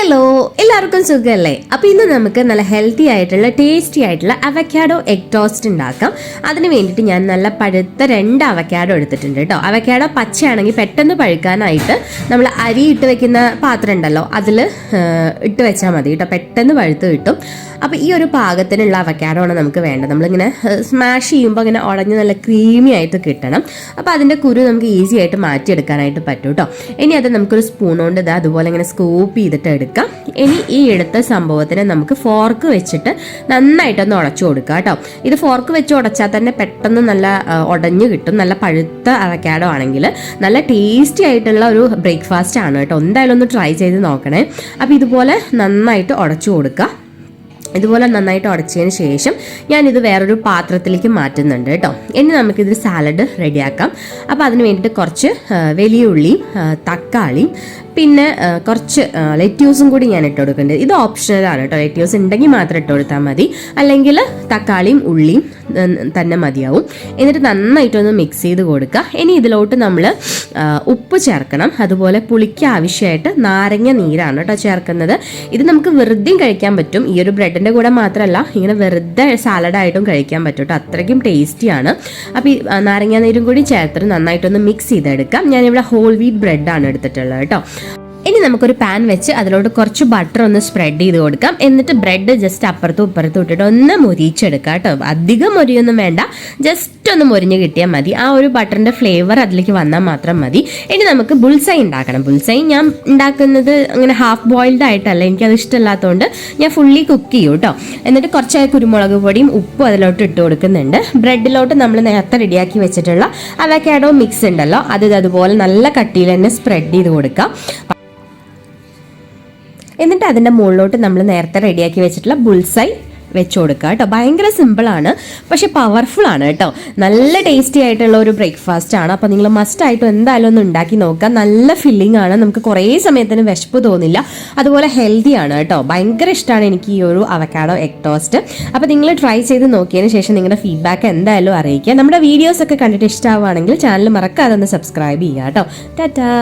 Hello, എല്ലാവർക്കും സുഖമല്ലേ? അപ്പോൾ ഇന്ന് നമുക്ക് നല്ല ഹെൽത്തി ആയിട്ടുള്ള ടേസ്റ്റി ആയിട്ടുള്ള അവക്കാഡോ എഗ് ടോസ്റ്റ് ഉണ്ടാക്കാം. അതിന് വേണ്ടിയിട്ട് ഞാൻ നല്ല പഴുത്ത 2 അവക്കാഡോ എടുത്തിട്ടുണ്ട് കേട്ടോ. അവക്കാഡോ പച്ചയാണെങ്കിൽ പെട്ടെന്ന് പഴുക്കാനായിട്ട് നമ്മൾ അരി ഇട്ട് വെക്കുന്ന പാത്രം ഉണ്ടല്ലോ, അതിൽ ഇട്ട് വെച്ചാൽ മതി കേട്ടോ, പെട്ടെന്ന് പഴുത്ത് കിട്ടും. അപ്പോൾ ഈ ഒരു പാകത്തിനുള്ള അവക്കാഡോ ആണ് നമുക്ക് വേണ്ടത്. നമ്മളിങ്ങനെ സ്മാഷ് ചെയ്യുമ്പോൾ ഇങ്ങനെ ഉടഞ്ഞ് നല്ല ക്രീമി ആയിട്ട് കിട്ടണം. അപ്പോൾ അതിൻ്റെ കുരു നമുക്ക് ഈസി ആയിട്ട് മാറ്റിയെടുക്കാനായിട്ട് പറ്റും കേട്ടോ. ഇനി അത് നമുക്കൊരു സ്പൂൺ കൊണ്ട് ഇതാ അതുപോലെ ഇങ്ങനെ സ്കൂപ്പ് ചെയ്തിട്ട് എടുക്കാം. ഇനി ഈ എടുത്ത സംഭവത്തിന് നമുക്ക് ഫോർക്ക് വെച്ചിട്ട് നന്നായിട്ടൊന്ന് ഉടച്ചു കൊടുക്കുക കേട്ടോ. ഇത് ഫോർക്ക് വെച്ച് ഉടച്ചാൽ തന്നെ പെട്ടെന്ന് നല്ല ഉടഞ്ഞു കിട്ടും. നല്ല പഴുത്ത അവക്കാഡോ ആണെങ്കിൽ നല്ല ടേസ്റ്റി ആയിട്ടുള്ള ഒരു ബ്രേക്ക്ഫാസ്റ്റ് ആണ് കേട്ടോ. എന്തായാലും ഒന്ന് ട്രൈ ചെയ്ത് നോക്കണേ. അപ്പോൾ ഇതുപോലെ നന്നായിട്ട് ഉടച്ചു കൊടുക്കുക. ഇതുപോലെ നന്നായിട്ട് ഉടച്ചതിന് ശേഷം ഞാനിത് വേറൊരു പാത്രത്തിലേക്ക് മാറ്റുന്നുണ്ട് കേട്ടോ. ഇനി നമുക്കിത് സാലഡ് റെഡിയാക്കാം. അപ്പോൾ അതിന് വേണ്ടിയിട്ട് കുറച്ച് വലിയ ഉള്ളിയും തക്കാളിയും പിന്നെ കുറച്ച് ലെറ്റ്യൂസും കൂടി ഞാൻ ഇട്ട് കൊടുക്കുന്നുണ്ട്. ഇത് ഓപ്ഷണലാണ് കേട്ടോ. ലെറ്റ്യൂസ് ഉണ്ടെങ്കിൽ മാത്രം ഇട്ട് കൊടുത്താൽ മതി, അല്ലെങ്കിൽ തക്കാളിയും ഉള്ളിയും തന്നെ മതിയാവും. എന്നിട്ട് നന്നായിട്ടൊന്ന് മിക്സ് ചെയ്ത് കൊടുക്കുക. ഇനി ഇതിലോട്ട് നമ്മൾ ഉപ്പ് ചേർക്കണം. അതുപോലെ പുളിക്ക് ആവശ്യമായിട്ട് നാരങ്ങ നീരാണ് കേട്ടോ ചേർക്കുന്നത്. ഇത് നമുക്ക് വെറുതെയും കഴിക്കാൻ പറ്റും. ഈ ഒരു ബ്രെഡിൻ്റെ കൂടെ മാത്രമല്ല, ഇങ്ങനെ വെറുതെ സാലഡായിട്ടും കഴിക്കാൻ പറ്റും കേട്ടോ. അത്രയ്ക്കും ടേസ്റ്റിയാണ്. അപ്പോൾ ഈ നാരങ്ങ നീരും കൂടി ചേർത്തിട്ട് നന്നായിട്ടൊന്ന് മിക്സ് ചെയ്തെടുക്കാം. ഞാനിവിടെ ഹോൾ വീറ്റ് ബ്രെഡാണ് എടുത്തിട്ടുള്ളത് കേട്ടോ. ഇനി നമുക്കൊരു പാൻ വെച്ച് അതിലോട്ട് കുറച്ച് ബട്ടർ ഒന്ന് സ്പ്രെഡ് ചെയ്ത് കൊടുക്കാം. എന്നിട്ട് ബ്രെഡ് ജസ്റ്റ് അപ്പുറത്തും ഇപ്പുറത്തും ഇട്ടിട്ട് ഒന്ന് മൊരിച്ചെടുക്കാം കേട്ടോ. അധികം മൊരിയൊന്നും വേണ്ട, ജസ്റ്റ് ഒന്ന് മൊരിഞ്ഞ് കിട്ടിയാൽ മതി. ആ ഒരു ബട്ടറിൻ്റെ ഫ്ലേവർ അതിലേക്ക് വന്നാൽ മാത്രം മതി. ഇനി നമുക്ക് ബുൾസൈ ഉണ്ടാക്കണം. ബുൾസൈ ഞാൻ ഉണ്ടാക്കുന്നത് അങ്ങനെ ഹാഫ് ബോയിൽഡ് ആയിട്ടല്ല, എനിക്കത് ഇഷ്ടമല്ലാത്തതുകൊണ്ട് ഞാൻ ഫുള്ളി കുക്ക് ചെയ്യും കേട്ടോ. എന്നിട്ട് കുറച്ച് കുരുമുളക് പൊടിയും ഉപ്പും അതിലോട്ട് ഇട്ട് കൊടുക്കുന്നുണ്ട്. ബ്രെഡിലോട്ട് നമ്മൾ നേരത്തെ റെഡിയാക്കി വെച്ചിട്ടുള്ള അവക്കാഡോ മിക്സ് ഉണ്ടല്ലോ, അത് അതുപോലെ നല്ല കട്ടിയിൽ തന്നെ സ്പ്രെഡ് ചെയ്ത് കൊടുക്കാം. എന്നിട്ട് അതിൻ്റെ മുകളിലോട്ട് നമ്മൾ നേരത്തെ റെഡിയാക്കി വെച്ചിട്ടുള്ള ബുൾസൈ വെച്ച് കൊടുക്കുക കേട്ടോ. ഭയങ്കര സിമ്പിളാണ്, പക്ഷെ പവർഫുൾ ആണ് കേട്ടോ. നല്ല ടേസ്റ്റി ആയിട്ടുള്ള ഒരു ബ്രേക്ക്ഫാസ്റ്റ് ആണ്. അപ്പോൾ നിങ്ങൾ മസ്റ്റ് ആയിട്ടും എന്തായാലും ഒന്ന് ഉണ്ടാക്കി നോക്കുക. നല്ല ഫില്ലിംഗ് ആണ്, നമുക്ക് കുറേ സമയത്തിന് വിശപ്പ് തോന്നില്ല. അതുപോലെ ഹെൽത്തി ആണ് കേട്ടോ. ഭയങ്കര ഇഷ്ടമാണ് എനിക്ക് ഈ ഒരു അവക്കാഡോ എഗ് ടോസ്റ്റ്. അപ്പോൾ നിങ്ങൾ ട്രൈ ചെയ്ത് നോക്കിയതിന് ശേഷം നിങ്ങളുടെ ഫീഡ്ബാക്ക് എന്തായാലും അറിയിക്കുക. നമ്മുടെ വീഡിയോസൊക്കെ കണ്ടിട്ട് ഇഷ്ടമാവുകയാണെങ്കിൽ ചാനൽ മറക്കാതെ ഒന്ന് സബ്സ്ക്രൈബ് ചെയ്യുക കേട്ടോ. ടാറ്റാ.